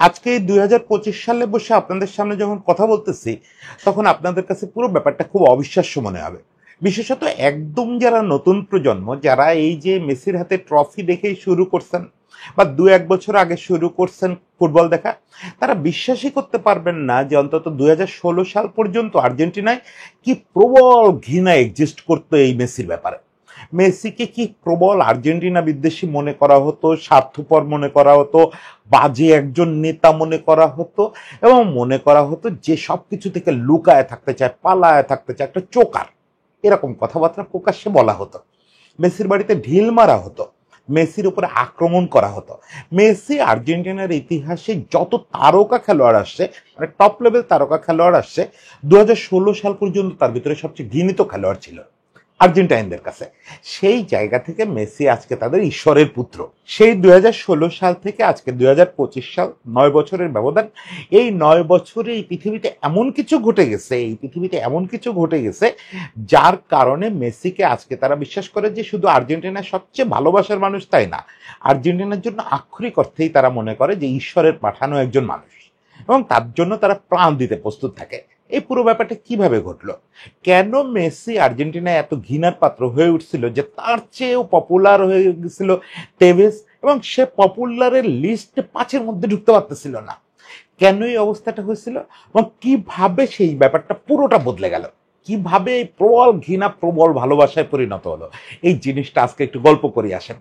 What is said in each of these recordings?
আজকে 2025 সালে বসে আপনাদের সামনে যখন কথা বলতেছি তখন আপনাদের কাছে পুরো ব্যাপারটা খুব অবিশ্বাস্য মনে হবে। বিশেষত একদম যারা নতুন প্রজন্ম, যারা এই যে মেসির হাতে ট্রফি দেখেই শুরু করছেন বা 2-1 বছর আগে শুরু করছেন ফুটবল দেখা, তারা বিশ্বাসই করতে পারবেন না যে অন্তত 2016 সাল পর্যন্ত আর্জেন্টিনায় কি প্রবল ঘৃণা এক্সিস্ট করতো এই মেসির ব্যাপারে। মেসিকে কি প্রবল আর্জেন্টিনা বিদ্বেষী মনে করা হতো, স্বার্থপর মনে করা হতো, বাজে একজন নেতা মনে করা হতো, এবং মনে করা হতো যে সবকিছু থেকে লুকায় থাকতে চায়, পালায় থাকতে চায়, একটা চোকার, এরকম কথাবার্তা প্রকাশ্যে বলা হতো। মেসির বাড়িতে ঢিল মারা হতো, মেসির উপরে আক্রমণ করা হতো। মেসি আর্জেন্টিনার ইতিহাসে যত তারকা খেলোয়াড় আসছে, মানে টপ লেভেল তারকা খেলোয়াড় আসছে, 2016 সাল পর্যন্ত তার ভিতরে সবচেয়ে ঘৃণিত খেলোয়াড় ছিল আর্জেন্টাইনদের কাছে। সেই জায়গা থেকে মেসি আজকে তাদের ঈশ্বরের পুত্র। সেই 2016 সাল থেকে আজকে 2025 সাল, 9 বছরের ব্যবধান। এই 9 বছরে এই পৃথিবীতে এমন কিছু ঘটে গেছে, যার কারণে মেসিকে আজকে তারা বিশ্বাস করে যে শুধু আর্জেন্টিনার সবচেয়ে ভালোবাসার মানুষ তাই না, আর্জেন্টিনার জন্য আক্ষরিক অর্থেই তারা মনে করে যে ঈশ্বরের পাঠানো একজন মানুষ, এবং তার জন্য তারা প্রাণ দিতে প্রস্তুত থাকে। এই পুরো ব্যাপারটা কিভাবে ঘটলো? কেন মেসি আর্জেন্টিনায় এত ঘৃণার পাত্র হয়ে উঠছিল যে তার চেয়েও পপুলার হয়ে গেছিল টেভেস, এবং সে পপুলারের লিস্টে 5-এর মধ্যে ঢুকতে পারতেছিল না? কেন এই অবস্থাটা হয়েছিল এবং কিভাবে সেই ব্যাপারটা পুরোটা বদলে গেল? কিভাবে এই প্রবল ঘৃণা প্রবল ভালোবাসায় পরিণত হলো? এই জিনিসটা আজকে একটু গল্প করি, আসেন।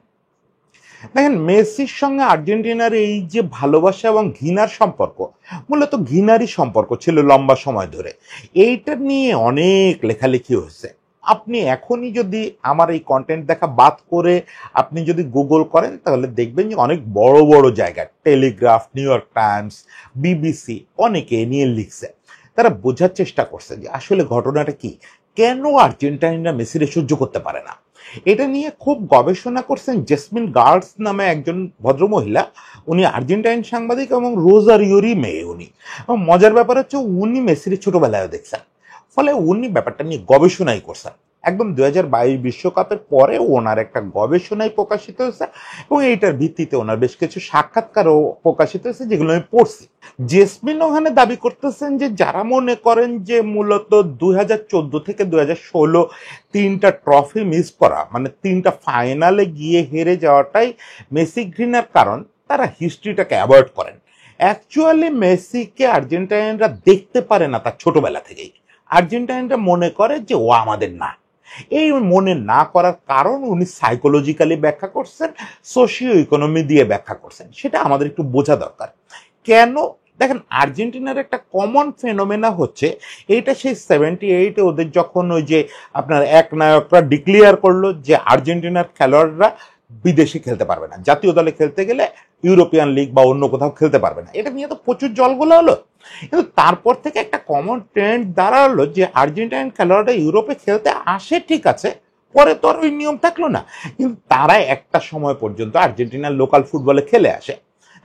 দেখেন, মেসির সঙ্গে আর্জেন্টিনার এই যে ভালোবাসা এবং ঘৃণার সম্পর্ক, মূলত ঘৃণারই সম্পর্ক ছিল লম্বা সময় ধরে। এইটা নিয়ে অনেক লেখালেখি হয়েছে। আপনি এখনই যদি আমার এই কন্টেন্ট দেখা বাদ করে আপনি যদি গুগল করেন, তাহলে দেখবেন যে অনেক বড় বড় জায়গায়, Telegraph, new York Times, BBC, অনেকে এ নিয়ে লিখছে। তারা বোঝার চেষ্টা করছে যে আসলে ঘটনাটা কি, কেন আর্জেন্টাইনরা মেসিরে সহ্য করতে পারে না। এটা নিয়ে খুব গবেষণা করছেন জেসমিন গার্ডস নামে একজন ভদ্রমহিলা। উনি আর্জেন্টাইন সাংবাদিক এবং রোজারিওরই মেয়ে উনি। এবং মজার ব্যাপার হচ্ছে উনি মেসির ছোটবেলায় দেখছেন, ফলে উনি ব্যাপারটা নিয়ে গবেষণাই করছেন। একদম 2022 বিশ্বকাপের পরে ওনার একটা গবেষণায় প্রকাশিত হয়েছে, এবং এইটার ভিত্তিতে ওনার বেশ কিছু সাক্ষাৎকারও প্রকাশিত হয়েছে, যেগুলো আমি পড়ছি। জেসমিন ওখানে দাবি করতেছেন যে যারা মনে করেন যে মূলত 2014 থেকে 2016 3টা ট্রফি মিস করা, মানে 3টা ফাইনালে গিয়ে হেরে যাওয়াটাই মেসি ঘৃণার কারণ, তারা হিস্ট্রিটাকে অ্যাভয়েড করেন। অ্যাকচুয়ালি মেসিকে আর্জেন্টাইনরা দেখতে পারে না তার ছোটবেলা থেকেই। আর্জেন্টাইনরা মনে করে যে ও আমাদের না। এই মনে না করার কারণ উনি সাইকোলজিক্যালি ব্যাখ্যা করছেন, সোশিও ইকোনমি দিয়ে ব্যাখ্যা করছেন। সেটা আমাদের একটু বোঝা দরকার। কেন? দেখেন, আর্জেন্টিনার একটা কমন ফেনোমেনা হচ্ছে এইটা, সেই 78-এ ওদের যখন ওই যে আপনার এক নায়করা ডিক্লেয়ার করলো যে আর্জেন্টিনার খেলোয়াড়রা বিদেশে খেলতে পারবে না, জাতীয় দলে খেলতে গেলে ইউরোপিয়ান লিগ বা অন্য কোথাও খেলতে পারবে না। এটা নিয়ে তো প্রচুর জলগোলা হলো, কিন্তু তারপর থেকে একটা কমন ট্রেন্ড দাঁড়ালো যে আর্জেন্টাইন খেলোয়াড়রা ইউরোপে খেলতে আসে, ঠিক আছে, পরে তো আর ওই নিয়ম থাকলো না, কিন্তু তারা একটা সময় পর্যন্ত আর্জেন্টিনার লোকাল ফুটবলে খেলে আসে।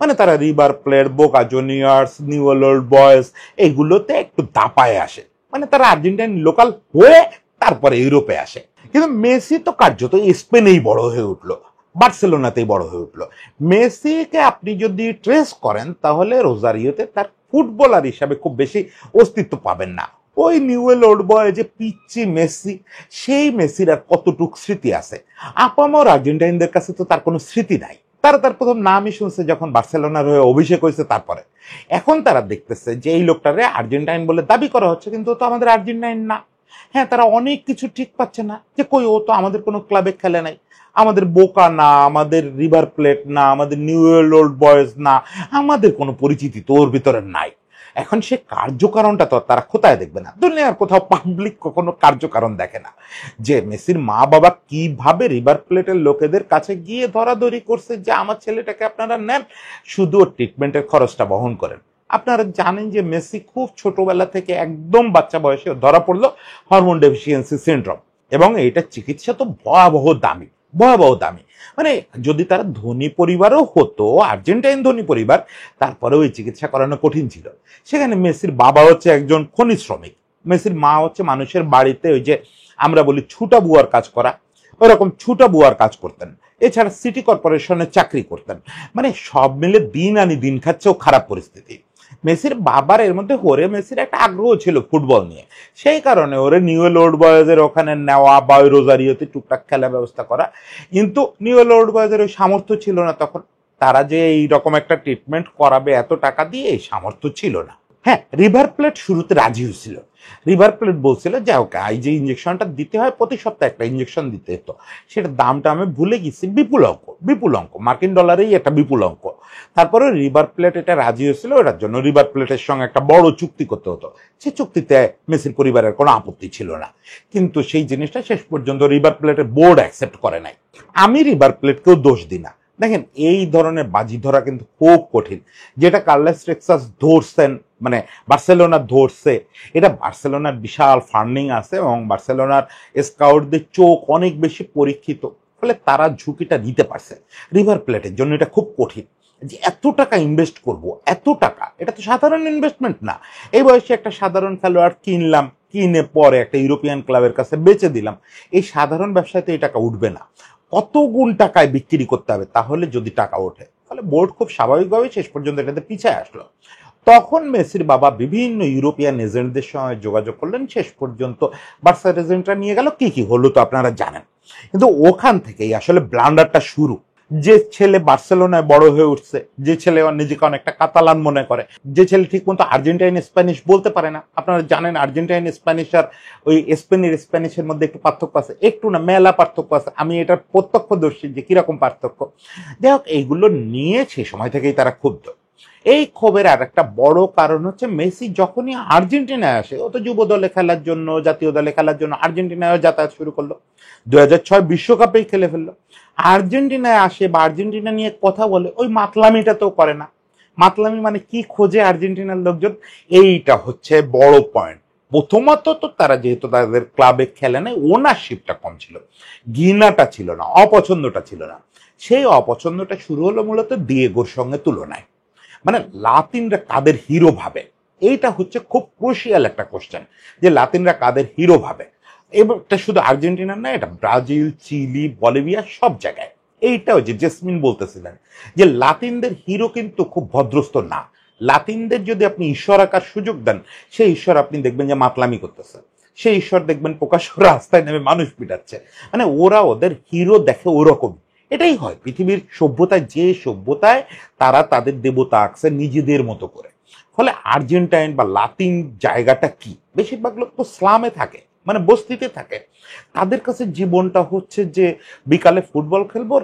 মানে তারা river plate, Boca Juniors, Newell old boys, এগুলোতে একটু দাপায় আসে। মানে তারা আর্জেন্টাইন লোকাল হয়ে তারপরে ইউরোপে আসে। কিন্তু মেসি তো কার্যত স্পেনেই বড় হয়ে উঠলো, বার্সেলোনাতেই বড় হয়ে উঠলো। মেসিকে আপনি যদি ট্রেস করেন, তাহলে রোজারিওতে তার ফুটবলার হিসাবে খুব বেশি অস্তিত্ব পাবেন না। ওই নিউয়েল ওল্ড বয় যে পিচ্চি মেসি, সেই মেসির আর কতটুক স্মৃতি আছে? আপামর আর্জেন্টাইনদের কাছে তো তার কোনো স্মৃতি নাই। তারা তার প্রথম নামই শুনছে যখন বার্সেলোনার হয়ে অভিষেক হয়েছে, তারপরে। এখন তারা দেখতেছে যে এই লোকটারে আর্জেন্টাইন বলে দাবি করা হচ্ছে, কিন্তু ও তো আমাদের আর্জেন্টাইন না। হ্যাঁ, তারা অনেক কিছু ঠিক পাচ্ছে না, যে কই, ও তো আমাদের কোনো ক্লাবে খেলে নাই, আমাদের বোকা না, আমাদের রিভার প্লেট না, আমাদের নিউয়েল ওল্ড বয়েজ না, আমাদের কোনো পরিচিতি তো ওর ভিতরে নাই। এখন সে কার্যকারণটা তো তারা কোথায় দেখবে না? দুনিয়ার কোথাও পাবলিক কখনো কার্যকারণ দেখে না যে মেসির মা বাবা কিভাবে রিভার প্লেটের লোকেদের কাছে গিয়ে ধরাধরি করছে যে আমার ছেলেটাকে আপনারা নেন, শুধু ওর ট্রিটমেন্টের খরচটা বহন করেন। আপনারা জানেন যে মেসি খুব ছোটবেলা থেকে, একদম বাচ্চা বয়সে ধরা পড়লো হরমোন ডেফিসিয়েন্সি সিনড্রোম, এবং এইটার চিকিৎসা তো ভয়াবহ দামি, ভয়াবহ দামি। মানে যদি তারা ধনী পরিবারও হতো, আর্জেন্টাইন ধনী পরিবার, তারপরেও ওই চিকিৎসা করানো কঠিন ছিল। সেখানে মেসির বাবা হচ্ছে একজন খনি শ্রমিক, মেসির মা হচ্ছে মানুষের বাড়িতে ওই যে আমরা বলি ছুটা বুয়ার কাজ করা, ওরকম ছুটা বুয়ার কাজ করতেন। এছাড়া সিটি কর্পোরেশনে চাকরি করতেন। মানে সব মিলে দিন আনি দিন খাচ্ছেও খারাপ পরিস্থিতি। মেসির বাবার এর মধ্যে হরে মেসির একটা আগ্রহ ছিল ফুটবল নিয়ে, সেই কারণে ওরে নিউয়েল ওল্ড বয়েজের ওখানে নেওয়া বা ওই রোজারিওতে টুকটাক খেলার ব্যবস্থা করা। কিন্তু নিউয়েল ওল্ড বয়েজের ওই সামর্থ্য ছিল না তখন, তারা যে এইরকম একটা ট্রিটমেন্ট করাবে এত টাকা দিয়ে এই সামর্থ্য ছিল না। হ্যাঁ, রিভার প্লেট শুরুতে রাজি হয়েছিল। রিভার প্লেট বলছিল যে ওকে এই যে ইঞ্জেকশনটা দিতে হয় প্রতি সপ্তাহে একটা ইঞ্জেকশন দিতে হতো, সেটার দামটা আমি ভুলে গেছি, বিপুল অঙ্ক মার্কিন ডলারেই একটা বিপুল অঙ্ক। তারপরে রিভার প্লেট এটা রাজি হয়েছিল, এটার জন্য রিভার প্লেটের সঙ্গে একটা বড় চুক্তি করতে হতো। সে চুক্তিতে মেসির পরিবারের কোনো আপত্তি ছিল না, কিন্তু সেই জিনিসটা শেষ পর্যন্ত রিভার প্লেটের বোর্ড অ্যাকসেপ্ট করে নাই। আমি রিভার প্লেটকেও দোষ দিই না। দেখেন, এই ধরনের বাজি ধরা কিন্তু খুব কঠিন। যেটা কার্লোস টেক্সাস ধরছেন, মানে বার্সেলোনা ধরছে, এটা বার্সেলোনার বিশাল ফান্ডিং আছে এবং বার্সেলোনার স্কাউটদের চোখ অনেক বেশি পরীক্ষিত, ফলে তারা ঝুঁকিটা নিতে পারছে। রিভার প্লেটের জন্য এটা খুব কঠিন যে এত টাকা ইনভেস্ট করব, এত টাকা, এটা তো সাধারণ ইনভেস্টমেন্ট না। এই বয়সে একটা সাধারণ খেলোয়াড় কিনলাম, কিনে পরে একটা ইউরোপিয়ান ক্লাবের কাছে বেচে দিলাম, এই সাধারণ ব্যবসায় তো এই টাকা উঠবে না, কত গুণ টাকায় বিক্রি করতে হবে তাহলে যদি টাকা ওঠে। ফলে বোর্ড খুব স্বাভাবিকভাবে শেষ পর্যন্ত এটাতে পিছিয়ে আসলো। তখন মেসির বাবা বিভিন্ন ইউরোপিয়ান এজেন্টদের সঙ্গে যোগাযোগ করলেন, শেষ পর্যন্ত বার্সার এজেন্টরা নিয়ে গেল, কি কি হলো তো আপনারা জানেন। কিন্তু ওখান থেকেই আসলে ব্লান্ডারটা শুরু। যে ছেলে বার্সেলোনায় বড় হয়ে উঠছে, যে ছেলে নিজেকে অনেকটা কাতালান মনে করে, যে ছেলে ঠিক মতো আর্জেন্টাইন স্প্যানিশ বলতে পারে না। আপনারা জানেন আর্জেন্টাইন স্প্যানিশ আর ওই স্পেনের স্প্যানিশের মধ্যে একটু পার্থক্য আছে, একটু না মেলা পার্থক্য আছে, আমি এটার প্রত্যক্ষদর্শী যে কিরকম পার্থক্য। যাই হোক, এইগুলো নিয়ে সে সময় থেকেই তারা ক্ষুব্ধ। এই ক্ষোভের আর একটা বড় কারণ হচ্ছে মেসি যখনই আর্জেন্টিনায় আসে, ও তো যুব দলে খেলার জন্য, জাতীয় দলে খেলার জন্য আর্জেন্টিনায় যাতায়াত শুরু করলো, 2006 বিশ্বকাপেই খেলে ফেললো। আর্জেন্টিনায় আসে বা আর্জেন্টিনা নিয়ে কথা বলে, ওই মাতলামিটা তো করে না। মাতলামি মানে কি খোঁজে আর্জেন্টিনার লোকজন, এইটা হচ্ছে বড় পয়েন্ট। প্রথমত তো তারা যেহেতু তাদের ক্লাবে খেলে নেয়, ওনারশিপটা কম ছিল, ঘৃণাটা ছিল না, অপছন্দটা ছিল না। সেই অপছন্দটা শুরু হলো মূলত দিয়েগোর সঙ্গে তুলনায়। মানে লাতিনরা কাদের হিরো ভাবে, এইটা হচ্ছে খুব ক্রুশিয়াল একটা কোশ্চেন, যে লাতিনরা কাদের হিরো ভাবে। এটা শুধু আর্জেন্টিনার না, এটা ব্রাজিল, চিলি, বলিভিয়া, সব জায়গায়। এইটাও যে জেসমিন বলতেছিলেন যে লাতিনদের হিরো কিন্তু খুব ভদ্রস্থ না। লাতিনদের যদি আপনি ঈশ্বর আকার সুযোগ দেন, সেই ঈশ্বর আপনি দেখবেন যে মাতলামি করতেছে, সেই ঈশ্বর দেখবেন প্রকাশ্য রাস্তায় নেমে মানুষ পিটাচ্ছে। মানে ওরা ওদের হিরো দেখে ওরকম। এটাই হয় পৃথিবীর সভ্যতায়, যে সভ্যতায় তারা তাদের দেবতা আঁকছে নিজেদের মতো করে। ফলে আর্জেন্টাইন বা লাতিন জায়গাটা কি, বেশিরভাগ লোক তো স্লামে থাকে, মানে বস্তিতে থাকে। তাদের কাছে জীবনটা হচ্ছে যে বিকালে ফুটবল খেলবো,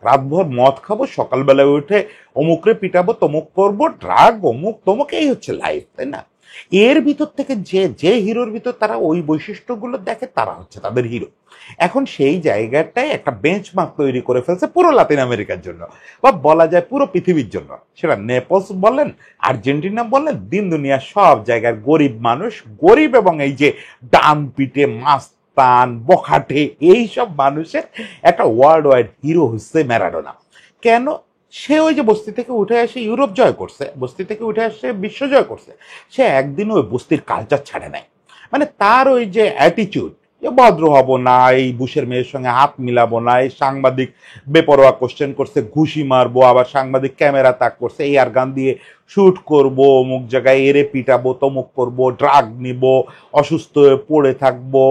রাতভর মদ খাবো, সকালবেলায় উঠে অমুকরে পিটাবো, তমুক করবো, ড্রাগ, অমুক তমুক, এই হচ্ছে লাইফ, তাই না? এর ভিতর থেকে যে যে হিরোর ভিতর তারা ওই বৈশিষ্ট্যগুলো দেখে, তারা হচ্ছে তাদের হিরো। এখন সেই জায়গাটায় একটা বেঞ্চমার্ক তৈরি করে ফেলছে পুরো লাতিন আমেরিকার জন্য, বা বলা যায় পুরো পৃথিবীর জন্য। সেটা নেপলস বলেন, আর্জেন্টিনা বলেন, দিন দুনিয়ার সব জায়গার গরিব মানুষ, গরিব এবং এই যে ডান পিটে মাস্তান বখাটে এইসব মানুষের একটা ওয়ার্ল্ড ওয়াইড হিরো হচ্ছে ম্যারাডোনা। কেন? সে ওই যে বস্তি থেকে উঠে এসে ইউরোপ জয় করছে, বস্তি থেকে উঠে এসে বিশ্ব জয় করছে, সে একদিন ওই বস্তির কালচার ছাড়ে নাই। মানে তার ওই যে অ্যাটিটিউড, যে ভদ্র হব না, এই বুশের মেয়ের সঙ্গে হাত মিলাবো না, এই সাংবাদিক বেপরোয়া কোশ্চেন করছে ঘুষি মারবো, আবার সাংবাদিক ক্যামেরা তাক করছে এই আর গান দিয়ে শুট করবো, অমুক জায়গায় এরে পিটাবো, তমুক করবো, ড্রাগ নিব, অসুস্থ হয়ে পড়ে থাকবো,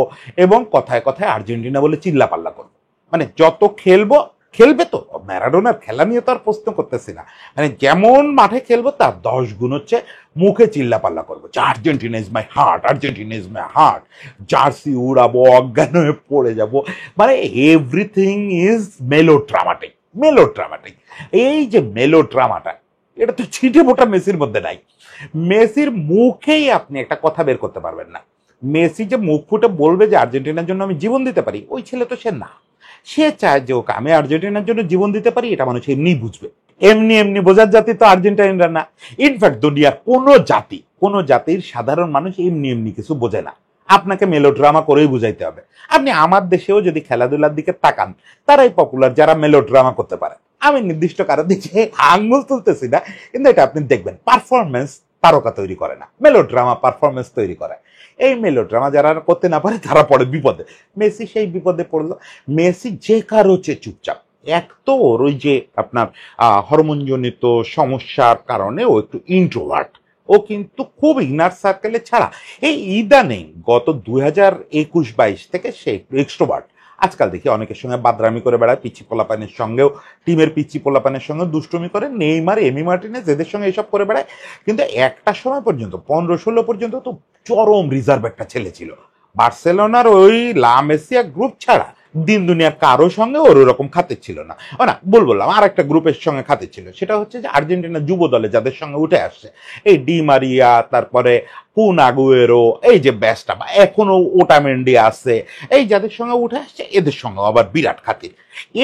এবং কথায় কথায় আর্জেন্টিনা বলে চিল্লাপাল্লা করবো। মানে যত খেলবো, খেলবে তো, ম্যারাডোনার খেলা নিয়ে তো আর প্রশ্ন করতেছি না, মানে যেমন মাঠে খেলবো তার 10 গুণ হচ্ছে মুখে চিল্লা পাল্লা করবো যে Argentina is my heart, Argentina is my heart, jersey উড়াবো, অজ্ঞান হয়ে পড়ে যাব। মানে এভরিথিং ইজ মেলোড্রামাটিক, মেলোড্রামাটিক। এই যে মেলোড্রামাটা, এটা তো ছিটে ফোটা মেসির মধ্যে নাই। মেসির মুখেই আপনি একটা কথা বের করতে পারবেন না। মেসি যে মুখ ফুটে বলবে যে আর্জেন্টিনার জন্য আমি জীবন দিতে পারি, ওই ছেলে তো সে না। সে চায় যে ওকে আমি আর্জেন্টিনার জন্য জীবন দিতে পারি, এটা মানুষ এমনি বুঝবে। এমনি এমনি বোঝার জাতি তো আর্জেন্টাইনরা না। ইনফ্যাক্ট দুনিয়ার কোনো জাতির সাধারণ মানুষ এমনি এমনি কিছু বোঝে না, আপনাকে মেলোড্রামা করেই বুঝাইতে হবে। আপনি আমার দেশেও যদি খেলাধুলার দিকে তাকান, তারাই পপুলার যারা মেলোড্রামা করতে পারে। আমি নির্দিষ্ট কারো দিকে আঙুল তুলতেছি না, কিন্তু এটা আপনি দেখবেন পারফরমেন্স তারকা তৈরি করে না, মেলোড্রামা পারফরমেন্স তৈরি করে। এই মেলোড্রামা যারা করতে না পারে তারা পড়ে বিপদে। মেসি সেই বিপদে পড়লো। মেসি যে কারো চেয়ে চুপচাপ, এক তো ওর ওই যে আপনার হরমোনজনিত সমস্যার কারণে ও একটু ইন্ট্রোভার্ট, ও কিন্তু খুব ইনার সার্কেলে ছাড়া এই ইদানিং গত 2021-22 থেকে সে একটু এক্সট্রোভার্ট। আজকাল দেখি অনেকের সঙ্গে বাদরামি করে বেড়ায়, পিচি পোলাপানের সঙ্গেও, টিমের পিচি পোলাপানের সঙ্গে দুষ্টুমি করে, নেইমার, এমি মার্টিনেজ এদের সঙ্গে এসব করে বেড়ায়। কিন্তু একটা সময় পর্যন্ত 15-16 পর্যন্ত তো চরম রিজার্ভ একটা ছেলে ছিল। বার্সেলোনার ওই লা মেসিয়া গ্রুপ ছাড়া দিন দুনিয়ার কারো সঙ্গে ওর ওরকম খাতির ছিল না। ও না, বললাম আর একটা গ্রুপের সঙ্গে খাতির ছিল, সেটা হচ্ছে যে আর্জেন্টিনা যুব দলে যাদের সঙ্গে উঠে আসছে, এই ডি মারিয়া, তারপরে কুন আগুয়েরো, এই যে ব্যাসটা বা এখনো ওটামেন্ডি আছে, এই যাদের সঙ্গে উঠে আসছে এদের সঙ্গে আবার বিরাট খাতির।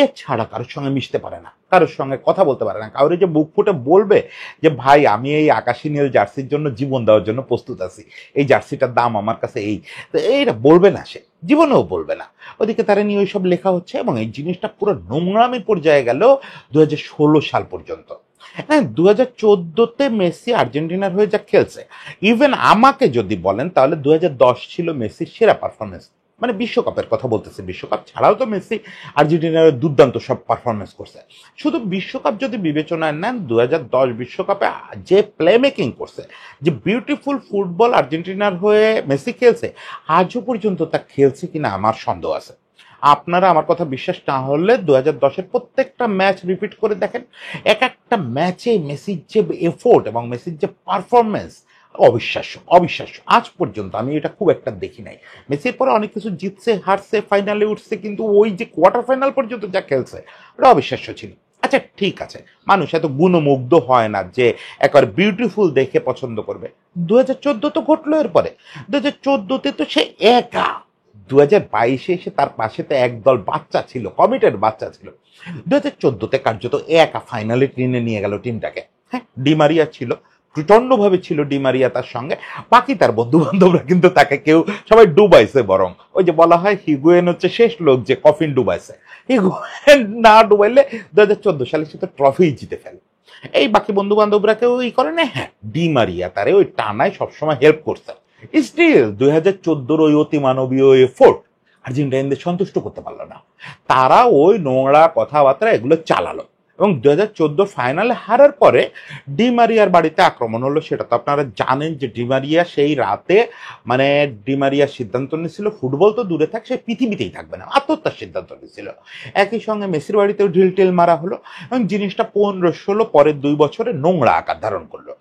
এছাড়া কারোর সঙ্গে মিশতে পারে না, কারোর সঙ্গে কথা বলতে পারে না, কারোর যে বুক ফুটে বলবে যে ভাই আমি এই আকাশি নীল জার্সির জন্য জীবন দেওয়ার জন্য প্রস্তুত আছি, এই জার্সিটার দাম আমার কাছে এই, তো এইটা বলবে না, সে জীবনেও বলবে না। ওদিকে তারা নিয়ে ওইসব লেখা হচ্ছে এবং এই জিনিসটা পুরো নোংরামি পর্যায়ে গেল 2016 সাল পর্যন্ত। হ্যাঁ, 2014-তে মেসি আর্জেন্টিনার হয়ে যা খেলছে, ইভেন আমাকে যদি বলেন তাহলে 2010 ছিল মেসির সেরা পারফরমেন্স, মানে বিশ্বকাপের কথা বলতেছে, বিশ্বকাপ ছাড়াও তো মেসি আর্জেন্টিনার দুর্দান্ত সব পারফরমেন্স করছে। শুধু বিশ্বকাপ যদি বিবেচনায় নেন, 2010 বিশ্বকাপে যে প্লে মেকিং করছে, যে বিউটিফুল ফুটবল আর্জেন্টিনার হয়ে মেসি খেলছে, আজও পর্যন্ত তা খেলছে কিনা আমার সন্দেহ আছে। আপনারা আমার কথা বিশ্বাস না হলে 2010-এর প্রত্যেকটা ম্যাচ রিপিট করে দেখেন, এক একটা ম্যাচে মেসির যে এফোর্ট এবং মেসির যে পারফরমেন্স অবিশ্বাস্য, অবিশ্বাস্য। আজ পর্যন্ত আমি এটা খুব একটা দেখি নাই। মেসির পরে অনেক কিছু জিতছে, হারছে, ফাইনালে উঠছে, কিন্তু ওই যে কোয়ার্টার ফাইনাল পর্যন্ত যা খেলছে ওটা অবিশ্বাস্য ছিল। আচ্ছা ঠিক আছে, মানুষ এত গুণমুগ্ধ হয় না যে একবার বিউটিফুল দেখে পছন্দ করবে। 2014 তো ঘটলো, এরপরে 2014-তে তো সে একা, 2022-এ এসে তার পাশে তো একদল বাচ্চা ছিল, কমিটেড বাচ্চা ছিল। 2014-তে কার্যত একা ফাইনালে টেনে নিয়ে গেল টিমটাকে। হ্যাঁ, ডিমারিয়া ছিল, প্রচন্ডভাবে ছিল ডিমারিয়া তার সঙ্গে, বাকি তার বন্ধু বান্ধবরা কিন্তু তাকে কেউ, সবাই ডুবাইছে। বরং ওই যে বলা হয় হিগুয়েন হচ্ছে শেষ লোক যে কফিন ডুবাইছে, হিগুয়েন না ডুবাইলে 2014 সালে সে তো ট্রফি জিতে ফেলে। এই বাকি বন্ধু বান্ধবরা কেউ ই করে না। হ্যাঁ, ডিমারিয়া তারে ওই টানায় সবসময় হেল্প করছে। স্টিল 2014-র ওই অতি মানবীয় এফোর্ট আর্জেন্টাইনদের সন্তুষ্ট করতে পারলো না। তারা ওই নোংরা কথাবার্তা এগুলো চালালো এবং 2014 ফাইনালে হারার পরে ডিমারিয়ার বাড়িতে আক্রমণ হলো। সেটা তো আপনারা জানেন যে ডিমারিয়া সেই রাতে, মানে ডিমারিয়ার সিদ্ধান্ত নিয়েছিল ফুটবল তো দূরে থাক, সে পৃথিবীতেই থাকবে না, আত্মহত্যার সিদ্ধান্ত নিয়েছিল। একই সঙ্গে মেসির বাড়িতেও ঢিল টিল মারা হলো এবং জিনিসটা 15-16 পরের 2 বছরে নোংরা আকার ধারণ করলো।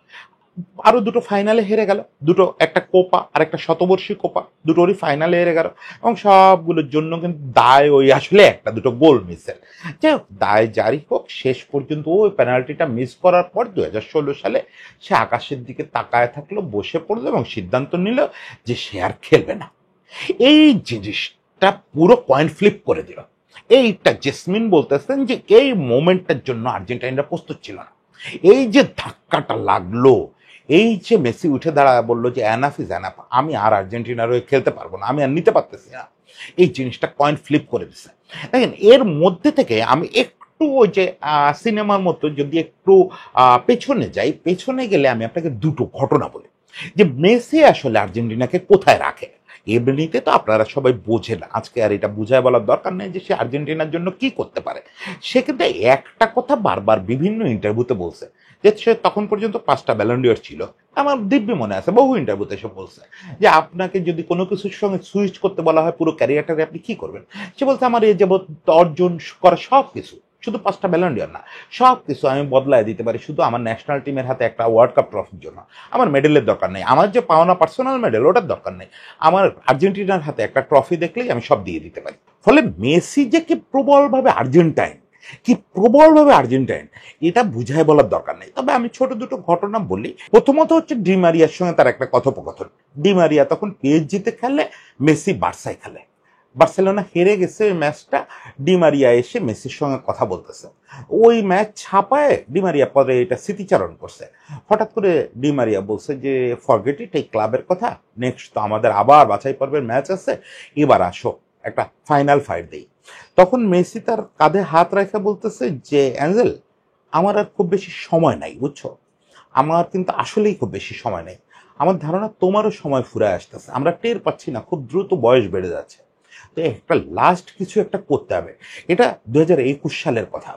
আরো দুটো ফাইনালে হেরে গেল, দুটো, একটা কোপা আর একটা শতবর্ষী কোপা, দুটোরই ফাইনালে হেরে গেল এবং সবগুলোর জন্য কিন্তু দায় ওই আসলে একটা দুটো গোল মিসের। যাই হোক, দায় জারি হোক, শেষ পর্যন্ত ওই পেনাল্টিটা মিস করার পর 2016 সালে সে আকাশের দিকে তাকায় থাকলো, বসে পড়লো এবং সিদ্ধান্ত নিল যে সে আর খেলবে না। এই জিনিসটা পুরো পয়েন্ট ফ্লিপ করে দিল। এইটা জেসমিন বলতেছেন যে এই মোমেন্টটার জন্য আর্জেন্টাইনরা প্রস্তুত ছিল না। এই যে ধাক্কাটা লাগলো, এই যে মেসি উঠে দাঁড়ায় বললো যে এনাফ ইজ এনাফ, আমি আর আর্জেন্টিনার হয়ে খেলতে পারবো না, আমি আর নিতে পারতেছি না, এই জিনিসটা পয়েন্ট ফ্লিপ করে দিচ্ছে। দেখেন, এর মধ্যে থেকে আমি একটু ওই যে সিনেমার মতো যদি একটু পেছনে যাই, পেছনে গেলে আমি আপনাকে দুটো ঘটনা বলি যে মেসি আসলে আর্জেন্টিনাকে কোথায় রাখে। এমনিতে তো আপনারা সবাই বোঝেন, আজকে আর এটা বুঝায় বলার দরকার নেই যে সে আর্জেন্টিনার জন্য কি করতে পারে। সে কিন্তু একটা কথা বারবার বিভিন্ন ইন্টারভিউতে বলছে যে সে তখন পর্যন্ত 5টা ব্যালন ডিওর ছিল। আমার দিব্যি মনে আছে, বহু ইন্টারভিউতে সে বলছে যে আপনাকে যদি কোনো কিছুর সঙ্গে সুইচ করতে বলা হয় পুরো ক্যারিয়ারটাকে, আপনি কি করবেন। সে বলছে আমার এই যাবৎ অর্জন করা সব কিছু, শুধু 5টা ব্যালন ডিওর না, সব কিছু আমি বদলায় দিতে পারি শুধু আমার ন্যাশনাল টিমের হাতে একটা ওয়ার্ল্ড কাপ ট্রফির জন্য। আমার মেডেলের দরকার নেই, আমার যে পাওনা পার্সোনাল মেডেল ওটার দরকার নেই, আমার আর্জেন্টিনার হাতে একটা ট্রফি দেখলেই আমি সব দিয়ে দিতে পারি। ফলে মেসি যে কি প্রবলভাবে আর্জেন্টাইন, কি প্রবলভাবে আর্জেন্টাইন, এটা বুঝায় বলার দরকার নেই। তবে আমি ছোট দুটো ঘটনা বলি। প্রথমত হচ্ছে ডিমারিয়ার সঙ্গে তার একটা কথোপকথন। ডিমারিয়া তখন পিএসজিতে খেলে, মেসি বার্সায় খেলে, বার্সেলোনা হেরে গেছে ওই ম্যাচটা। ডিমারিয়া এসে মেসির সঙ্গে কথা বলতেছে, ওই ম্যাচ ছাপায় ডিমারিয়া পরে এটা স্মৃতিচারণ করছে। হঠাৎ করে ডিমারিয়া বলছে যে ফরগেট ইট, এই ক্লাবের কথা, নেক্সট তো আমাদের আবার বাছাই পর্বের ম্যাচ আছে, এবার আসো একটা ফাইনাল ফাইট দেই। তখন মেসি তার কাঁধে হাত রেখে বলতেছে যে অ্যাঞ্জেল, আমার আর খুব বেশি সময় নাই, বুঝছো, আমার কিন্তু আসলেই খুব বেশি সময় নেই, আমার ধারণা তোমারও সময় ফুরায় আসতেছে, আমরা টের পাচ্ছি না, খুব দ্রুত বয়স বেড়ে যাচ্ছে। তো একটা লাস্ট কিছু একটা করতে হবে। এটা 2021 সালের কথা।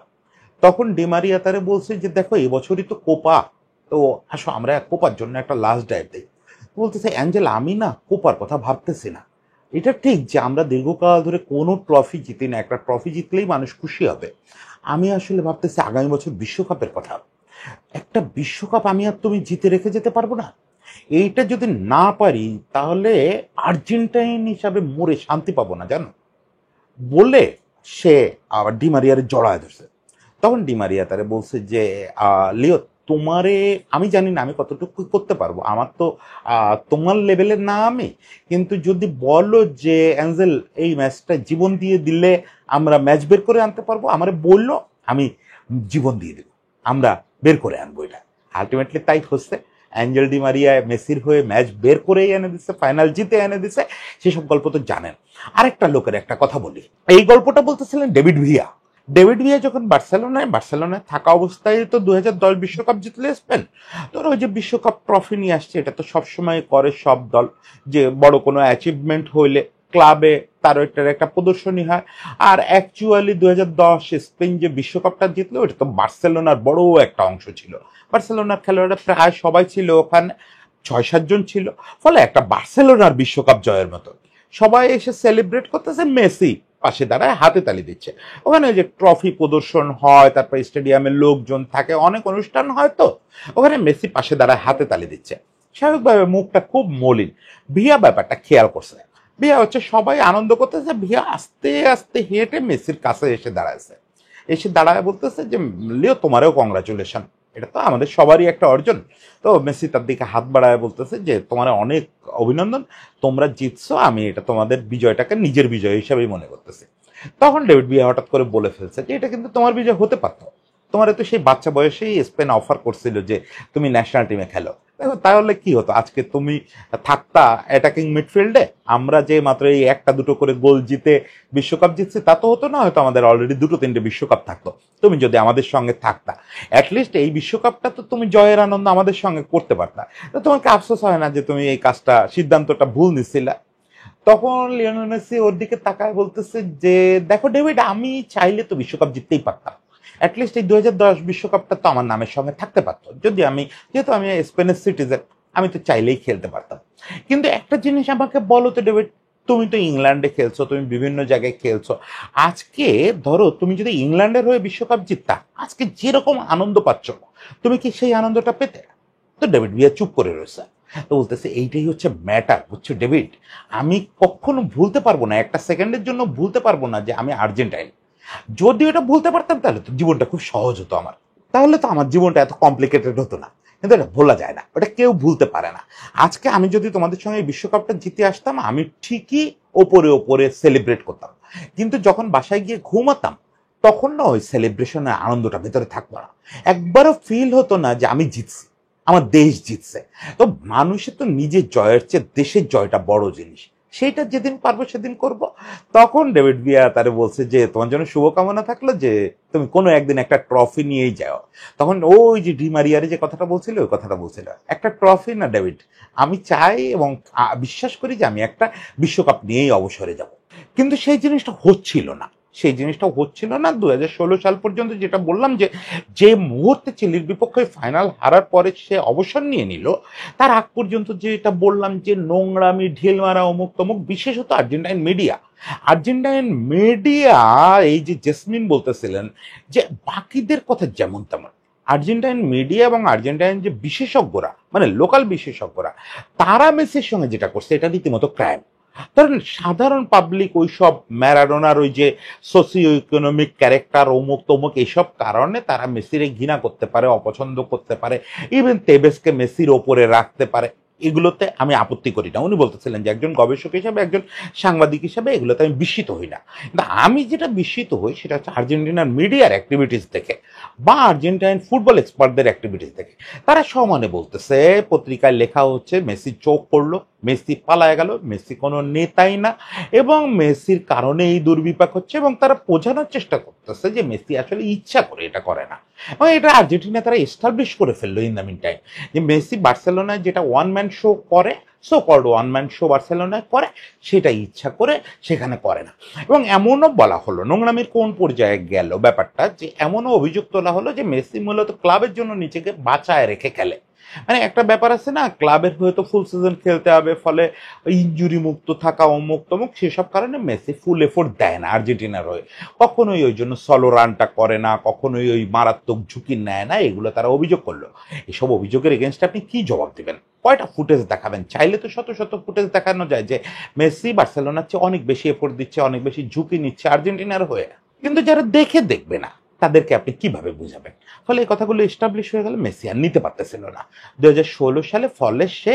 তখন ডিমারিয়া তারে বলছে যে দেখো এবছরই তো কোপা, তো আসো আমরা কোপার জন্য একটা লাস্ট ড্রাইভ দিই। বলতেছে অ্যাঞ্জেলা আমি না কোপার কথা ভাবতেছি না। এটা ঠিক যে আমরা দীর্ঘকাল ধরে কোনো ট্রফি জিতি না, একটা ট্রফি জিতলেই মানুষ খুশি হবে। আমি আসলে ভাবতেছি আগামী বছর বিশ্বকাপের কথা। একটা বিশ্বকাপ আমি আর তুমি জিতে রেখে যেতে পারবো না। এইটা যদি না পারি তাহলে আর্জেন্টাইন হিসাবে মরে শান্তি পাবো না জানো, বলে সে আবার ডিমারিয়ারে জড়ায় ধরছে। তখন ডিমারিয়া তারে বলছে যে লিও তোমারে আমি জানি না আমি কতটুকু করতে পারবো, আমার তো তোমার লেভেলের না আমি, কিন্তু যদি বলো যে অ্যাঞ্জেল এই ম্যাচটা জীবন দিয়ে দিলে আমরা ম্যাচ বের করে আনতে পারবো, আমারে বললো আমি জীবন দিয়ে দেবো, আমরা বের করে আনবো এটা। আলটিমেটলি তাই হচ্ছে। অ্যাঞ্জেল ডি মারিয়া মেসির হয়ে ম্যাচ বের করেই এনে দিচ্ছে, ফাইনাল জিতে এনে দিচ্ছে। সেসব গল্প তো জানেন। আরেকটা লোকের একটা কথা বলি, এই গল্পটা বলতেছিলেন ডেভিড ভিয়া। ডেভিড ভিয়া যখন বার্সেলোনায় থাকা অবস্থায় তো 2010 বিশ্বকাপ জিতলে স্পেন, তো ওই যে বিশ্বকাপ ট্রফি নিয়ে আসছে, এটা তো সবসময় করে সব দল, যে বড় কোনো অ্যাচিভমেন্ট হইলে ক্লাবে তার ওইটার একটা প্রদর্শনী হয়। আর অ্যাকচুয়ালি 2010 স্পেন যে বিশ্বকাপটা জিতলো ওটা তো বার্সেলোনার বড় একটা অংশ ছিল। বার্সেলোনার খেলোয়াড়রা প্রায় সবাই ছিল ওখানে, 6-7 জন ছিল। ফলে একটা বার্সেলোনার বিশ্বকাপ জয়ের মতো সবাই এসে সেলিব্রেট করতেছে, মেসি পাশে দাঁড়ায় হাতে তালি দিচ্ছে। ওখানে ওই যে ট্রফি প্রদর্শন হয়, তারপর স্টেডিয়ামে লোকজন থাকে, অনেক অনুষ্ঠান হয়, তো ওখানে মেসি পাশে দাঁড়ায় হাতে তালি দিচ্ছে। স্বাভাবিকভাবে মুখটা খুব মলিন। ভিয়া ব্যাপারটা খেয়াল করছে। ভিয়া হচ্ছে সবাই আনন্দ করতেছে, ভিয়া আস্তে আস্তে হেঁটে মেসির কাছে এসে দাঁড়াইছে। এসে দাঁড়ায় বলতেছে যে লিও তোমারও কংগ্রাচুলেশন, এটা তো আমাদের সবারই একটা অর্জন। তো মেসি তার দিকে হাত বাড়ায় বলতেছে যে তোমার অনেক অভিনন্দন, তোমরা জিতছো, আমি এটা তোমাদের বিজয়টাকে নিজের বিজয় হিসাবেই মনে করতেছি। তখন ডেভিড ভিয়া হঠাৎ করে বলে ফেলছে যে এটা কিন্তু তোমার বিজয় হতে পারতো, তোমার তো সেই বাচ্চা বয়সেই স্পেন অফার করছিল যে তুমি ন্যাশনাল টিমে খেলো। দেখো তাহলে কি হতো, আজকে তুমি থাকতা অ্যাটাকিং মিডফিল্ডে, আমরা যে মাত্র এই একটা দুটো করে গোল জিতে বিশ্বকাপ জিতছি তা তো হতো না, হয়তো আমাদের অলরেডি 2-3টে বিশ্বকাপ থাকতো, তুমি যদি আমাদের সঙ্গে থাকতা, অ্যাটলিস্ট এই বিশ্বকাপটা তো তুমি জয়ের আনন্দ আমাদের সঙ্গে করতে পারতা। তো তোমার কি আফসোস হয় না যে তুমি এই কাজটা সিদ্ধান্তটা ভুল নিছিলা? তখন লিওনেল মেসি ওর দিকে তাকায় বলতেছে যে দেখো ডেভিড, আমি চাইলে তো বিশ্বকাপ জিততেই পারতাম, অ্যাটলিস্ট এই 2010 বিশ্বকাপটা তো আমার নামের সঙ্গে থাকতে পারতো, যদি আমি, যেহেতু আমি স্পেনের সিটিজেন, আমি তো চাইলেই খেলতে পারতাম। কিন্তু একটা জিনিস আমাকে বলো তো ডেভিড, তুমি তো ইংল্যান্ডে খেলছো, তুমি বিভিন্ন জায়গায় খেলছো, আজকে ধরো তুমি যদি ইংল্যান্ডের হয়ে বিশ্বকাপ জিততা, আজকে যেরকম আনন্দ পাচ্ছ, তুমি কি সেই আনন্দটা পেতে? তো ডেভিড ভিয়া চুপ করে রয়েছে। তো বলতেছে এইটাই হচ্ছে ম্যাটার, বুঝছো ডেভিড, আমি কখনো ভুলতে পারবো না, একটা সেকেন্ডের জন্য ভুলতে পারবো না যে আমি আর্জেন্টাইন। যদি ওটা ভুলতে পারতাম তাহলে তো জীবনটা খুব সহজ হতো আমার, তাহলে তো আমার জীবনটা এত কমপ্লিকেটেড হতো না। কিন্তু এটা ভোলা যায় না, ওটা কেউ ভুলতে পারে না। আজকে আমি যদি তোমাদের সঙ্গে এই বিশ্বকাপটা জিতে আসতাম, আমি ঠিকই ওপরে ওপরে সেলিব্রেট করতাম, কিন্তু যখন বাসায় গিয়ে ঘুমাতাম তখন না ওই সেলিব্রেশনের আনন্দটা ভেতরে থাকতো না, একবারও ফিল হতো না যে আমি জিতছি, আমার দেশ জিতছে। তো মানুষের তো নিজের জয়ের চেয়ে দেশের জয়টা বড় জিনিস, সেইটা যেদিন পারবো সেদিন করব। তখন ডেভিড ভিয়া তারে বলছে যে তোমার জন্য শুভকামনা থাকলো যে তুমি কোনো একদিন একটা ট্রফি নিয়েই যাও। তখন ওই যে ডিমারিয়ারে যে কথাটা বলছিল ওই কথাটা বলছিল, একটা ট্রফি না ডেভিড, আমি চাই এবং বিশ্বাস করি যে আমি একটা বিশ্বকাপ নিয়েই অবসরে যাব। কিন্তু সেই জিনিসটা হচ্ছিল না, সেই জিনিসটা হচ্ছিল না 2016 সাল পর্যন্ত। যেটা বললাম যে যে মুহূর্তে চিলির বিপক্ষে ফাইনাল হারার পরে সে অবসর নিয়ে নিল, তার আগ পর্যন্ত যেটা বললাম যে নোংরামি ঢিল মারা অমুক তমুক, বিশেষত আর্জেন্টাইন মিডিয়া, আর্জেন্টাইন মিডিয়া এই যে জেসমিন বলতেছিলেন যে বাকিদের কথা যেমন তেমন, আর্জেন্টাইন মিডিয়া এবং আর্জেন্টাইন যে বিশেষজ্ঞরা মানে লোকাল বিশেষজ্ঞরা, তারা মেসির সঙ্গে যেটা করছে এটা রীতিমতো ক্রাইম। ধরেন সাধারণ পাবলিক ওইসব ম্যারাডোনার ওই যে সোসিও ইকোনমিক ক্যারেক্টার অমুক তমুক এইসব কারণে তারা মেসিরে ঘৃণা করতে পারে, অপছন্দ করতে পারে, ইভেন তেবেসকে মেসির ওপরে রাখতে পারে, এগুলোতে আমি আপত্তি করি না। উনি বলতেছিলেন যে একজন গবেষক হিসাবে, একজন সাংবাদিক হিসাবে এগুলোতে আমি বিস্মিত হই না। কিন্তু আমি যেটা বিস্মিত হই সেটা হচ্ছে আর্জেন্টিনার মিডিয়ার অ্যাক্টিভিটিস দেখে বা আর্জেন্টাইন ফুটবল এক্সপার্টদের অ্যাক্টিভিটিস দেখে। তারা সমানে বলতেছে, পত্রিকায় লেখা হচ্ছে মেসি চোখ পড়লো, মেসি পালায় গেল, মেসি কোনো নেতাই না এবং মেসির কারণে এই দুর্বিপাক হচ্ছে, এবং তারা বোঝানোর চেষ্টা করতেছে যে মেসি আসলে ইচ্ছা করে এটা করে না। এবং এটা আর্জেন্টিনা তারা এস্টাবলিশ করে ফেললো ইন দ্য মিন টাইম, যে মেসি বার্সেলোনায় যেটা ওয়ান ম্যান শো করে so called one man show বার্সেলোনায় করে, সেটা ইচ্ছা করে সেখানে করে না। এবং এমনও বলা হলো, নোংরামির কোন পর্যায়ে গেল ব্যাপারটা, যে এমনও অভিযোগ তোলা হলো যে মেসি মূলত ক্লাবের জন্য নিজেকে বাঁচায় রেখে খেলে। মানে একটা ব্যাপার আছে না, ক্লাবের হয়তো ফুল সিজন খেলতে হবে, ফলে ইনজুরি মুক্ত থাকা, অমুক তমুক, সেসব কারণে মেসি ফুল এফোর্ট দেয় না আর্জেন্টিনার হয়ে, কখনোই ওই জন্য সলো রানটা করে না, কখনোই ওই মারাত্মক ঝুঁকি নেয় না, এগুলো তারা অভিযোগ করলো। এসব অভিযোগের এগেনস্টে আপনি কি জবাব দেবেন? কয়টা ফুটেজ দেখাবেন? চাইলে তো শত শত ফুটেজ দেখানো যায় যে মেসি বার্সেলোনার চেয়ে অনেক বেশি এফোর্ট দিচ্ছে, অনেক বেশি ঝুঁকি নিচ্ছে আর্জেন্টিনার হয়ে। কিন্তু যারা দেখবে না তাদেরকে আপনি কিভাবে বুঝাবেন? ফলে এই কথাগুলো এস্টাবলিশ হয়ে গেল, মেসি আর নিতে পারতেছিল না 2016 সালে। ফলে সে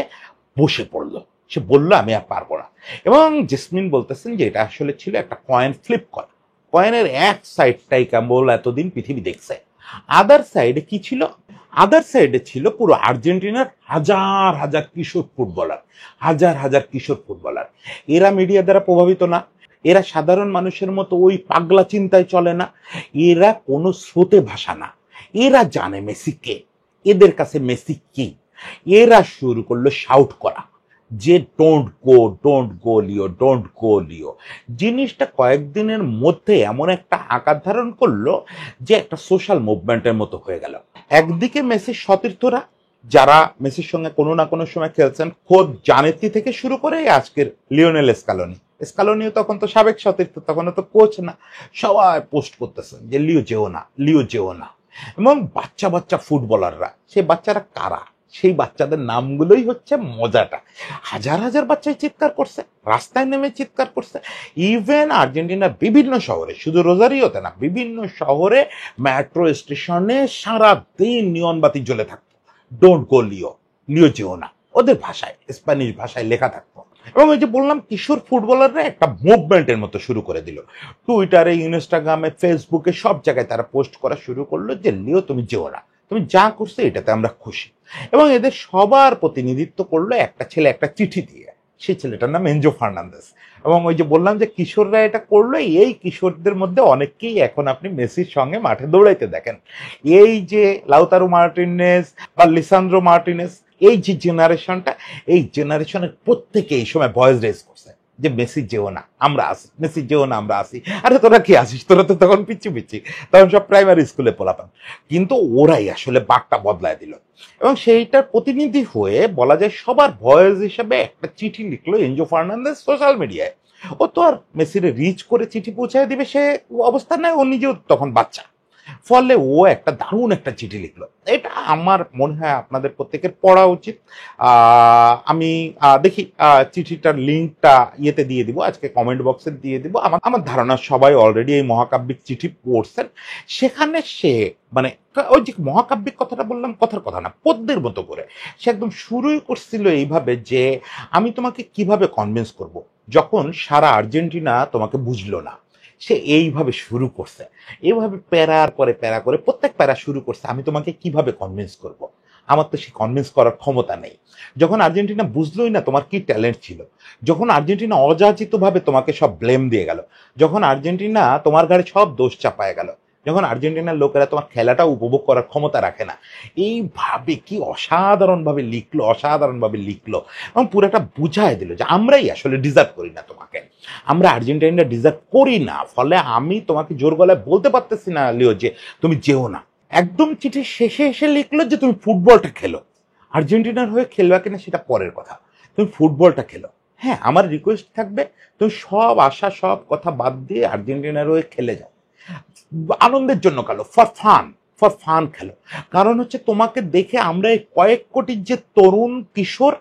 বসে পড়লো, সে বললো আমি আর পারবো না। এবং জেসমিন বলতেছেন যে এটা আসলে ছিল একটা কয়েন ফ্লিপ করা। কয়েনের এক সাইডটাই কেবল এতদিন পৃথিবী দেখছে, আদার সাইডে কি ছিল? আদার সাইডে ছিল পুরো আর্জেন্টিনার হাজার হাজার কিশোর ফুটবলার, হাজার হাজার কিশোর ফুটবলার। এরা মিডিয়া দ্বারা প্রভাবিত না, এরা সাধারণ মানুষের মতো ওই পাগলা চিন্তায় চলে না, এরা কোনো স্রোতে ভাসা না, এরা জানে মেসি কে, এদের কাছে মেসি কি। এরা শুরু করলো শাউট করা যে don't go Leo, don't go লিও। জিনিসটা কয়েকদিনের মধ্যে এমন একটা আকার ধারণ করলো যে একটা সোশ্যাল মুভমেন্টের মতো হয়ে গেল। একদিকে মেসির সতীর্থরা, যারা মেসির সঙ্গে কোনো না কোনো সময় খেলছেন, খোদ জানেতি থেকে শুরু করে আজকের লিওনেল স্কালোনিও তখন তো সাবেক সতীর্থ, তখন তো কোচ না, সবাই পোস্ট করতেছেন যে লিও যেও না, লিও যেও না। এবং বাচ্চা বাচ্চা ফুটবলাররা, সেই বাচ্চারা কারা? সেই বাচ্চাদের নামগুলোই হচ্ছে মজাটা। হাজার হাজার বাচ্চাই চিৎকার করছে, রাস্তায় নেমে চিৎকার করছে। ইভেন আর্জেন্টিনার বিভিন্ন শহরে, শুধু রোজারিওতে না, বিভিন্ন শহরে মেট্রো স্টেশনে সারা দিন নিয়ন বাতি জ্বলে থাকতো, ডোন্ট গো লিও, লিও যেও না, ওদের ভাষায়, স্প্যানিশ ভাষায় লেখা থাকতো। এবং ওই যে বললাম, কিশোর ফুটবলাররা একটা মুভমেন্টের মতো শুরু করে দিল। টুইটারে, ইনস্টাগ্রামে, ফেসবুকে, সব জায়গায় তারা পোস্ট করা শুরু করলো যে লিও তুমি যেও না, তুমি যা করছো এটাতে আমরা খুশি। এবং এদের সবার প্রতিনিধিত্ব করলো একটা ছেলে একটা চিঠি দিয়ে, সেই ছেলেটার নাম এনজো ফার্নান্দেস। এবং ওই যে বললাম যে কিশোররা এটা করলো, এই কিশোরদের মধ্যে অনেককেই এখন আপনি মেসির সঙ্গে মাঠে দৌড়াইতে দেখেন। এই যে লাউতারো মার্টিনেজ বা লিসান্দ্রো মার্টিনেজ, এই যে জেনারেশনটা, এই জেনারেশনের প্রত্যেকে এই সময় ভয়েস রেজ করছে যে মেসি যেও না, আমরা আসি, মেসি যেও না, আমরা আসি। আরে তোরা কি আসিস? তোরা তো তখন পিচ্ছি, তখন সব প্রাইমারি স্কুলে পোলাপান। কিন্তু ওরাই আসলে বাঘটা বদলায় দিল। এবং সেইটার প্রতিনিধি হয়ে বলা যায় সবার ভয়েস হিসেবে একটা চিঠি লিখলো এনজো ফার্নান্দেজ সোশ্যাল মিডিয়ায়। ও তো আর মেসিরে রিচ করে চিঠি পৌঁছায় দিবে সে অবস্থা নাই, ও নিজেও তখন বাচ্চা। ফলে ও একটা দারুণ একটা চিঠি লিখলো। এটা আমার মনে হয় আপনাদের প্রত্যেকের পড়া উচিত। আমি দেখি চিঠিটার লিঙ্কটা ইয়েতে দিয়ে দিব, আজকে কমেন্ট বক্সে দিয়ে দিব। আমার ধারণা সবাই অলরেডি এই মহাকাব্যিক চিঠি পড়ছেন। সেখানে সে মানে ওই যে মহাকাব্যিক কথাটা বললাম, কথার কথা না, পদ্যের মতো করে সে একদম শুরুই করছিল এইভাবে যে আমি তোমাকে কিভাবে কনভিন্স করব যখন সারা আর্জেন্টিনা তোমাকে বুঝলো না। সে এইভাবে শুরু করছে, এইভাবে প্যারার পরে প্যারা করে প্রত্যেক প্যারা শুরু করছে, আমি তোমাকে কিভাবে কনভিন্স করব। আমার তো সে কনভিন্স করার ক্ষমতা নেই। যখন আর্জেন্টিনা বুঝলোই না তোমার কি ট্যালেন্ট ছিল, যখন আর্জেন্টিনা অযাচিতভাবে তোমাকে সব ব্লেম দিয়ে গেল, যখন আর্জেন্টিনা তোমার ঘাড়ে সব দোষ চাপায় গেল, যখন আর্জেন্টিনার লোকেরা তোমার খেলাটা উপভোগ করার ক্ষমতা রাখে না, এইভাবে কি অসাধারণভাবে লিখলো এবং পুরোটা বুঝায় দিল যে আমরাই আসলে ডিজার্ভ করি না তোমাকে, আমরা আর্জেন্টিনা ডিজার্ভ করি না। ফলে আমি তোমাকে জোর গলায় বলতে পারতেছি না লিও যে তুমি যেও না। একদম চিঠি শেষে এসে লিখলো যে তুমি ফুটবলটা খেলো, আর্জেন্টিনার হয়ে খেলবা কিনা সেটা পরের কথা, তুমি ফুটবলটা খেলো। হ্যাঁ, আমার রিকোয়েস্ট থাকবে তুমি সব আশা সব কথা বাদ দিয়ে আর্জেন্টিনার হয়ে খেলে যাও, আনন্দের জন্য খেলো, ফর ফান খেলো। কারণ হচ্ছে তোমাকে দেখে আমরা এই কয়েক কোটির যে তরুণ কিশোর,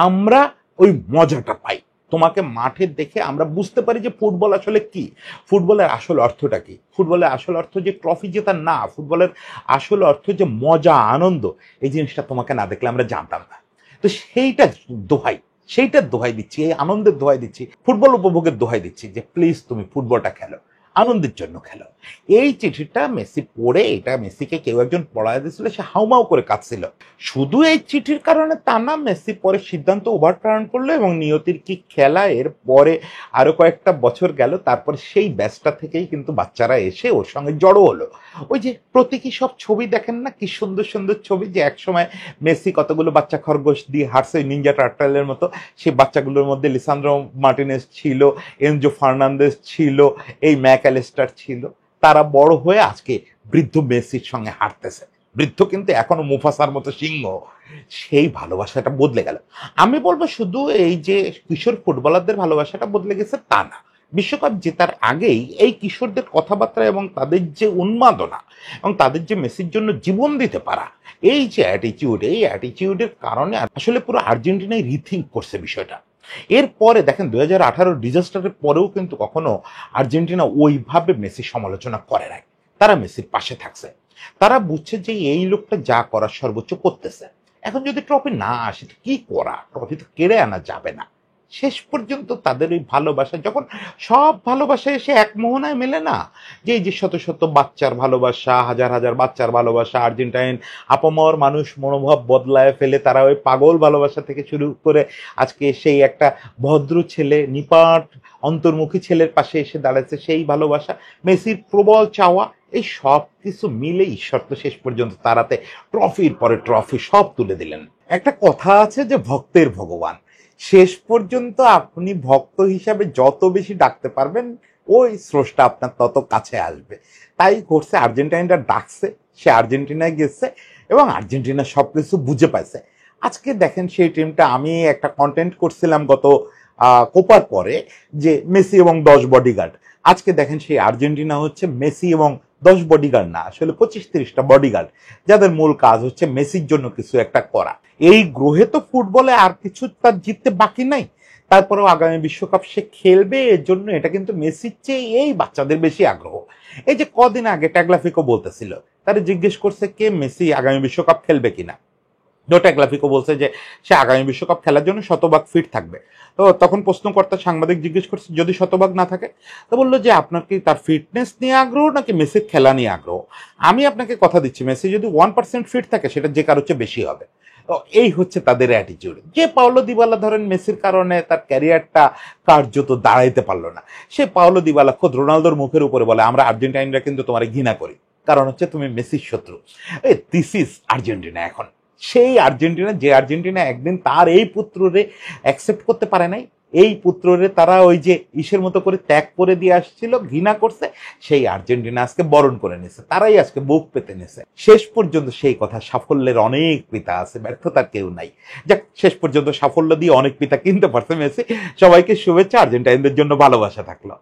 আমরা ওই মজাটা পাই। তোমাকে মাঠে দেখে আমরা বুঝতে পারি যে ফুটবল আসলে কি, ফুটবলের আসল অর্থটা কি। ফুটবলের আসল অর্থ যে ট্রফি জেতা না, ফুটবলের আসল অর্থ যে মজা, আনন্দ। এই জিনিসটা তোমাকে না দেখলে আমরা জানতাম না। তো সেইটার দোহাই দিচ্ছি, এই আনন্দের দোহাই দিচ্ছি, ফুটবল উপভোগের দোহাই দিচ্ছি যে প্লিজ তুমি ফুটবলটা খেলো। আনন্দের জন্য খেলো। এই চিঠিটা মেসি পড়ে, এটা মেসিকে কেউ একজন পড়ায় দিয়েছিল, সে হাউমাউ করে কাঁদছিল। শুধু এই চিঠির কারণে তা না, মেসি পরে সিদ্ধান্ত ওভারটার্ন করলো এবং নিয়তির কি খেলা, এর পরে আরো কয়েকটা বছর গেল, তারপর সেই ব্যাচটা থেকেই কিন্তু বাচ্চারা এসে ওর সঙ্গে জড়ো হলো। ওই যে প্রতীকী সব ছবি দেখেন না, কি সুন্দর সুন্দর ছবি, যে একসময় মেসি কতগুলো বাচ্চা খরগোশ দিয়ে হারছে নিনজা টার্টেলের মতো, সেই বাচ্চাগুলোর মধ্যে লিসান্দ্রো মার্টিনেজ ছিল, এনজো ফার্নান্দেজ ছিল, এই ম্যাকঅ্যালিস্টার ছিল, তারা বড় হয়ে আজকে বৃদ্ধ মেসির সঙ্গে হাঁটতেছে। বৃদ্ধ কিন্তু এখনো মুফাসার মতো সিংহ। সেই ভালোবাসাটা বদলে গেল। আমি বলবো শুধু এই যে কিশোর ফুটবলারদের ভালোবাসাটা বদলে গেছে তা না, বিশ্বকাপ জেতার আগেই এই কিশোরদের কথাবার্তা এবং তাদের যে উন্মাদনা এবং তাদের যে মেসির জন্য জীবন দিতে পারা, এই যে অ্যাটিটিউড, এই অ্যাটিটিউডের কারণে আসলে পুরো আর্জেন্টিনায় রিথিঙ্ক করছে বিষয়টা। এরপরে দেখেন 2018 ডিজাস্টারের পরেও কিন্তু কখনো আর্জেন্টিনা ওইভাবে মেসি সমালোচনা করে নাই। তারা মেসির পাশে থাকছে, তারা বুঝছে যে এই লোকটা যা করার সর্বোচ্চ করতেছে। এখন যদি ট্রফি না আসে তো কি করা, ট্রফি তো কেড়ে আনা যাবে না। শেষ পর্যন্ত তাদের ওই ভালোবাসা, যখন সব ভালোবাসা এসে এক মোহনায় মেলে না, যে এই যে শত শত বাচ্চার ভালোবাসা, হাজার হাজার বাচ্চার ভালোবাসা, আর্জেন্টাইন আপামর মানুষ মনোভাব বদলায় ফেলে তারা ওই পাগল ভালোবাসা থেকে শুরু করে আজকে সেই একটা ভদ্র ছেলে, নিপাট অন্তর্মুখী ছেলের পাশে এসে দাঁড়াচ্ছে সেই ভালোবাসা, মেসির প্রবল চাওয়া, এই সব কিছু মিলে ঈশ্বর তো শেষ পর্যন্ত তারাতে ট্রফির পরে ট্রফি সব তুলে দিলেন। একটা কথা আছে যে ভক্তের ভগবান, শেষ পর্যন্ত আপনি ভক্ত হিসাবে যত বেশি ডাকতে পারবেন ওই স্রষ্টা আপনার তত কাছে আসবে। তাই করছে, আর্জেন্টাইনরা ডাকছে, সে আর্জেন্টিনায় গেছে এবং আর্জেন্টিনা সবকিছু বুঝে পাইছে। আজকে দেখেন সেই টিমটা, আমি একটা কন্টেন্ট করছিলাম গত কোপার পরে যে মেসি এবং 10 বডিগার্ড, আজকে দেখেন সেই আর্জেন্টিনা হচ্ছে মেসি এবং 10 বডিগার্ড না, আসলে 25-30টা বডিগার্ড, যাদের মূল কাজ হচ্ছে মেসির জন্য কিছু একটা করা। এই গ্রহে তো ফুটবলে আর কিছু তার জিততে বাকি নাই, তারপরেও আগামী বিশ্বকাপ সে খেলবে, এর জন্য এটা কিন্তু মেসির চেয়ে এই বাচ্চাদের বেশি আগ্রহ। এই যে কদিন আগে ট্যাগলাফিকো বলতেছিল, তারা জিজ্ঞেস করছে কে মেসি আগামী বিশ্বকাপ খেলবে কিনা, ট্যাগলাফিকো বলছে যে সে আগামী বিশ্বকাপ খেলার জন্য শতভাগ ফিট থাকবে। তো তখন প্রশ্নকর্তা সাংবাদিক জিজ্ঞেস করছে যদি শতভাগ না থাকে, তো বললো যে আপনার কি তার ফিটনেস নিয়ে আগ্রহ নাকি মেসির খেলা নিয়ে আগ্রহ? আমি আপনাকে কথা দিচ্ছি, মেসি যদি 1% ফিট থাকে সেটা যে কারোর চেয়ে বেশি হবে। তো এই হচ্ছে তাদের অ্যাটিটিউড। যে পাওলো দিবালা ধরেন মেসির কারণে তার ক্যারিয়ারটা কার্যত দাঁড়াইতে পারলো না, সে পাওলো দিবালা খোদ রোনালদোর মুখের উপরে বলে আমরা আর্জেন্টাইনরা কিন্তু তোমার ঘৃণা করি, কারণ হচ্ছে তুমি মেসির শত্রু। দিস ইজ আর্জেন্টিনা এখন। সেই আর্জেন্টিনা, যে আর্জেন্টিনা একদিন তার এই পুত্ররে অ্যাকসেপ্ট করতে পারে নাই, এই পুত্ররে তারা ওই যে ইসের মতো করে ত্যাগ করে দিয়ে আসছিল, ঘৃণা করছে, সেই আর্জেন্টিনা আজকে বরণ করে নিছে, তারাই আজকে বুক পেতে নিছে। শেষ পর্যন্ত সেই কথা, সাফল্যের অনেক পিতা আছে, ব্যর্থতার কেউ নাই। যাক, শেষ পর্যন্ত সাফল্য দিয়ে অনেক পিতা কিনতে পারছে মেসি। সবাইকে শুভেচ্ছা, আর্জেন্টাইনদের জন্য ভালোবাসা থাকলো।